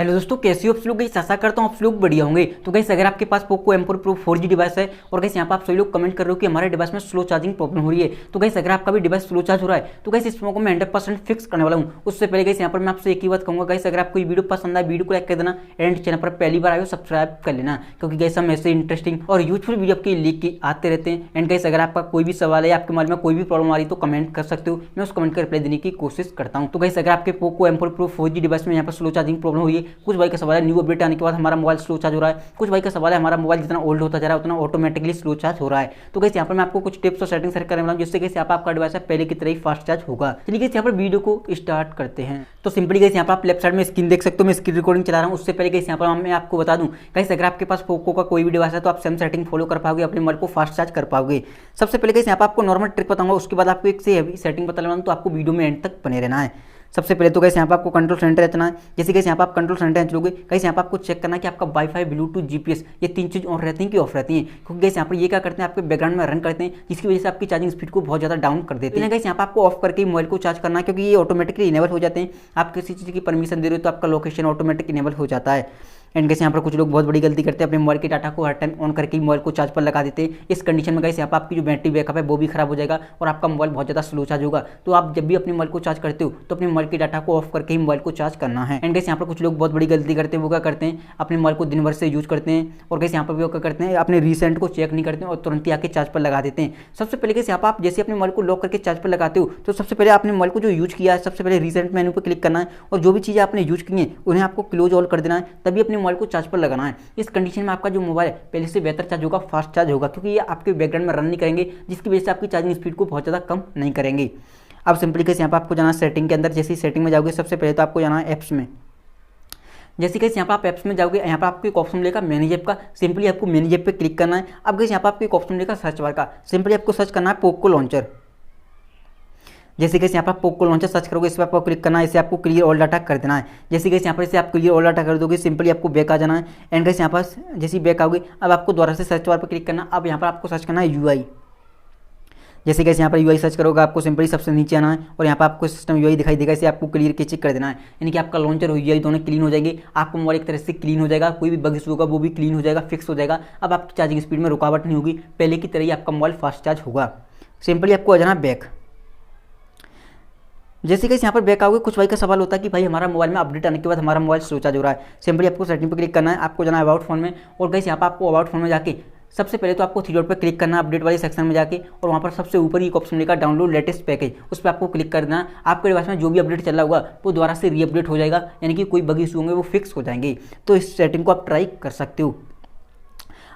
Hello दोस्तों, कैसे हो आप लोग। गाइस आशा करता हूँ आप लोग बढ़िया होंगे। तो गाइस अगर आपके पास Poco M4 Pro 4G device है और गाइस यहाँ पर आप सभी लोग कमेंट कर रहे हो कि हमारे डिवाइस में स्लो चार्जिंग प्रॉब्लम हो रही है, तो गाइस अगर आपका भी डिवाइस स्लो चार्ज हो रहा है तो गाइस इस प्रॉब्लम को मैं 100% फिक्स करने वाला हूँ। उससे पहले गाइस यहाँ पर मैं आपसे एक ही बात कहूँगा, गाइस अगर आपको ये वीडियो पसंद आए वीडियो को लाइक कर देना एंड चैनल पर पहली बार आए हो सब्सक्राइब कर लेना, क्योंकि गाइस हम ऐसे इंटरेस्टिंग और यूजफुल वीडियो आपके लेके आते रहते हैं। एंड गाइस अगर आपका कोई भी सवाल है, आपके मोबाइल में कोई भी प्रॉब्लम आ रही है तो कमेंट कर सकते हो, मैं उस कमेंट का रिप्लाई देने की कोशिश करता हूँ। तो गाइस अगर आपके Poco M4 Pro 4G device में यहाँ पर स्लो चार्जिंग प्रॉब्लम हुई है, कुछ भाई का सवाल है न्यू अपडेट आने के बाद हमारा मोबाइल स्लो चार्ज हो रहा है, कुछ भाई का सवाल है हमारा मोबाइल जितना ओल्ड होता जा रहा है उतना ऑटोमेटिकली स्लो चार्ज हो रहा है। तो गाइस यहाँ पर मैं आपको कुछ टिप्स और सेटिंग शेयर करने वाला हूं जिससे गाइस यहाँ पर आपका डिवाइस है पहले की तरह ही फास्ट चार्ज होगा। चलिए गाइस यहाँ पर वीडियो को स्टार्ट करते हैं। तो सिंपली गाइस यहाँ पर आप लेफ्ट साइड में स्क्रीन देख सकते हो, मैं स्क्रीन रिकॉर्डिंग चला रहा हूँ। उससे पहले गाइस यहाँ पर मैं आपको बता दूं, गाइस अगर आपके पास पोको का कोई भी डिवाइस है तो आप सेम सेटिंग फॉलो कर पाओगे, अपने मोबाइल को फास्ट चार्ज कर पाओगे। सबसे पहले गाइस यहाँ पर आपको नॉर्मल ट्रिक बताऊंगा, उसके बाद आपको एक से हैवी सेटिंग बता रहा हूँ, तो आपको वीडियो में एंड तक बने रहना है। सबसे पहले तो गाइस यहाँ पर आपको कंट्रोल सेंटर रचना है। जैसे गाइस यहाँ पर आप कंट्रोल सेंटर चलोगे, गाइस यहाँ पर आपको चेक करना है कि आपका वाईफाई, ब्लूटूथ, जीपीएस ये तीन चीज ऑन रहती हैं कि ऑफ रहती हैं, क्योंकि गाइस यहाँ पर ये क्या करते हैं आपके बैकग्राउंड में रन करते हैं, जिसकी वजह से आपकी चार्जिंग स्पीड को बहुत ज़्यादा डाउन कर देते हैं। गाइस यहाँ पर आपको ऑफ करके मोबाइल को चार्ज करना है, क्योंकि ये ऑटोमेटिकली इनेबल हो जाते हैं। आप किसी चीज़ की परमिशन दे रहे हो तो आपका लोकेशन ऑटोमेटिक इनेबल हो जाता है। एंड गाइस यहाँ पर कुछ लोग बहुत बड़ी गलती करते हैं, अपने मोबाइल के डाटा को हर टाइम ऑन करके मोबाइल को चार्ज पर लगा देते हैं। इस कंडीशन में गाइस यहाँ पर आपकी जो बैटरी बैकअप है वो भी खराब हो जाएगा और आपका मोबाइल बहुत ज़्यादा स्लो चार्ज होगा। तो आप जब भी अपने मोबाइल को चार्ज करते हो तो अपने मोबाइल के डाटा को ऑफ करके ही मोबाइल को चार्ज करना है। एंड गाइस यहाँ पर कुछ लोग बहुत बड़ी गलती करते हैं, वो क्या करते हैं अपने मोबाइल को दिन भर से यूज करते हैं और गाइस यहाँ पर भी क्या करते हैं अपने रिसेंट को चेक नहीं करते हैं और तुरंत ही आके चार्ज पर लगा देते हैं। सबसे पहले गाइस यहाँ पर आप जैसे अपने मोबाइल को लॉक करके चार्ज पर लगाते हो तो सबसे पहले आपने मोबाइल को जो यूज किया है सबसे पहले रिसेंट मेनू पर क्लिक करना है और जो भी चीज़ें आपने यूज की हैं उन्हें आपको क्लोज ऑल कर देना है, तभी अपने मोबाइल को चार्ज पर लगाना है। इस कंडीशन में आपका जो मोबाइल है पहले से बेहतर चार्ज होगा, फास्ट चार्ज होगा, क्योंकि ये आपके बैकग्राउंड में रन नहीं करेंगे, जिसकी वजह से आपकी चार्जिंग स्पीड को बहुत ज़्यादा कम नहीं करेंगे। अब सिंपली कैसे यहाँ पर आपको जाना सेटिंग के अंदर। जैसे सेटिंग में जाओगे सबसे पहले तो आपको जाना है ऐप्स में। जैसे कि यहाँ पर आप ऐप्स में जाओगे, यहाँ पर आपको एक ऑप्शन मिलेगा मैनेज ऐप का, सिंपली आपको मैनेज ऐप पे क्लिक करना है। अब गाइस यहाँ पर आपको एक ऑप्शन मिलेगा सर्च बार का, सिंपली आपको सर्च करना है पोको लॉन्चर। जैसे कि यहाँ पर पोको लॉन्चर सर्च करोगे, इस पर आपको क्लिक करना है, इसे आपको क्लियर ऑल डाटा कर देना है। जैसे कि यहाँ पर इसे आप क्लियर ऑल डाटा कर दोगे, सिंपली आपको बैक आ जाना है। एंड गाइस यहाँ पर जैसे बैक आओगे अब आपको दोबारा से सर्च बार पर क्लिक करना। अब यहाँ पर आपको सर्च करना है UI। जैसे कि यहाँ पर UI सर्च करोगे आपको सिंपली सबसे नीचे आना है और यहाँ पर आपको सिस्टम UI दिखाई देगा, इसे आपको क्लियर के चेक कर देना है। यानी कि आपका लॉन्चर और UI दोनों क्लीन हो जाएंगे, आपका मोबाइल एक तरह से क्लीन हो जाएगा, कोई भी बग इशू होगा वो भी क्लीन हो जाएगा, फिक्स हो जाएगा। अब आपकी चार्जिंग स्पीड में रुकावट नहीं होगी, पहले की तरह ही आपका मोबाइल फास्ट चार्ज होगा। सिंपली आपको आ जाना बैक। जैसे कि यहाँ पर बैक आओगे, कुछ भाई का सवाल होता है कि भाई हमारा मोबाइल में अपडेट आने के बाद हमारा मोबाइल स्लो चार्ज हो रहा है। सिंपली आपको सेटिंग पर क्लिक करना है, आपको जाना है अबाउट फोन में और गाइस यहाँ पर आपको अबाउट फोन में जाके सबसे पहले तो आपको थ्री डॉट पर क्लिक करना है अपडेट वाले सेक्शन में जाके, और वहाँ पर सबसे ऊपर एक ऑप्शन मिलेगा डाउनलोड लेटेस्ट पैकेज, उस पर आपको क्लिक करना है। आपके डिवाइस में जो भी अपडेट चल रहा होगा वो दोबारा से रीअपडेट हो जाएगा, यानी कि कोई बग इशू होंगे वो फिक्स हो जाएंगे। तो इस सेटिंग को आप ट्राई कर सकते हो।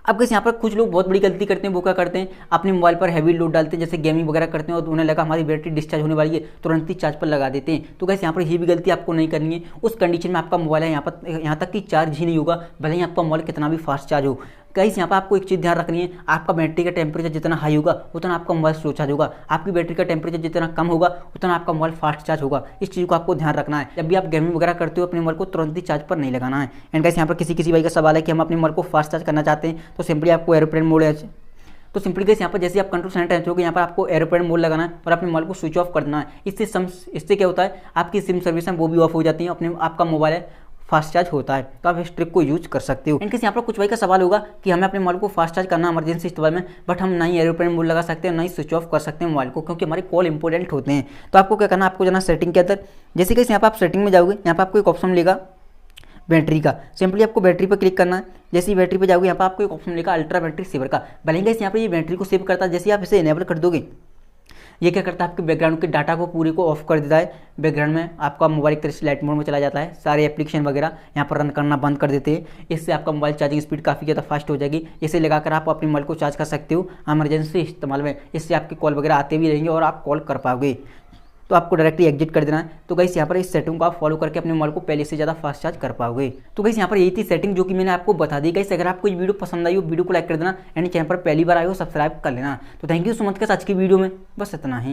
अब गाइस यहाँ पर कुछ लोग बहुत बड़ी गलती करते हैं, वो क्या करते हैं अपने मोबाइल पर हैवी लोड डालते हैं, जैसे गेमिंग वगैरह करते हैं और उन्हें लगा हमारी बैटरी डिस्चार्ज होने वाली है, तुरंत ही चार्ज पर लगा देते हैं। तो गाइस यहाँ पर ये भी गलती आपको नहीं करनी है। उस कंडीशन में आपका मोबाइल है यहाँ तक कि चार्ज ही नहीं होगा, भले ही आपका मोबाइल कितना भी फास्ट चार्ज हो। गाइस यहाँ पर आपको एक चीज़ ध्यान रखनी है, आपका बैटरी का टेम्परेचर जितना हाई होगा उतना आपका मोबाइल स्लो चार्ज होगा, आपकी बैटरी का टेम्परेचर जितना कम होगा उतना आपका मोबाइल फास्ट चार्ज होगा। इस चीज़ को आपको ध्यान रखना है। जब भी आप गेमिंग वगैरह करते हो अपने मोबाइल को तुरंत ही चार्ज पर नहीं लगाना है। एंड गाइस यहाँ पर किसी भाई का सवाल है कि हम अपने मोबाइल को फास्ट चार्ज करना चाहते हैं, तो सिंपली आपको एरोप्लेन मोड है, तो सिंपली गाइस यहाँ पर जैसे आप कंट्रोल सेंटर एंटर होगे यहाँ पर आपको एरोप्लेन मोड लगाना है और अपने मोबाइल को स्विच ऑफ कर देना है। इससे क्या होता है आपकी सिम सर्विस है वो भी ऑफ हो जाती है, अपने आपका मोबाइल है फास्ट चार्ज होता है। तो आप इस ट्रिक को यूज कर सकते हो। इनकेस यहाँ पर कुछ भाई का सवाल होगा कि हमें अपने मोबाइल को फास्ट चार्ज करना इमरजेंसी इस्तेमाल में, बट हम नहीं एरोप्लेन मोड लगा सकते हैं, नहीं स्विच ऑफ कर सकते हैं मोबाइल को, क्योंकि हमारे कॉल इंपॉर्टेंट होते हैं। तो आपको क्या करना है, आपको जाना सेटिंग के अंदर। जैसे कि यहाँ पर आप सेटिंग में जाओगे, यहाँ पर आपको एक ऑप्शन मिलेगा बैटरी का, सिंपली आपको बैटरी पर क्लिक करना है। जैसे ही बैटरी पर जाओगे यहाँ पर आपको एक ऑप्शन मिलेगा अल्ट्रा बैटरी सेवर का, भले ही यहाँ पर ये बैटरी को सेव करता है। जैसे आप इसे इनेबल कर दोगे, ये क्या करता है आपके बैकग्राउंड के डाटा को पूरे को ऑफ कर देता है। बैकग्राउंड में आपका मोबाइल एक तरह से लाइट मोड में चला जाता है, सारे एप्लीकेशन वगैरह यहाँ पर रन करना बंद कर देते हैं। इससे आपका मोबाइल चार्जिंग स्पीड काफ़ी ज़्यादा फास्ट हो जाएगी। इसे लगाकर आप अपने मोबाइल को चार्ज कर सकते हो इमरजेंसी इस्तेमाल में। इससे आपके कॉल वगैरह आते भी रहेंगे और आप कॉल कर पाओगे। तो आपको डायरेक्टली एग्जिट कर देना है। तो गाइस यहाँ पर इस सेटिंग को आप फॉलो करके अपने मोबाइल को पहले से ज़्यादा फास्ट चार्ज कर पाओगे। तो गाइस यहाँ पर यही थी सेटिंग जो कि मैंने आपको बता दी। गाइस अगर आपको ये वीडियो पसंद आई हो वीडियो को लाइक कर देना, एंड चैनल पर पहली बार आए हो सब्सक्राइब कर लेना। तो thank you so much guys, आज की वीडियो में बस इतना ही।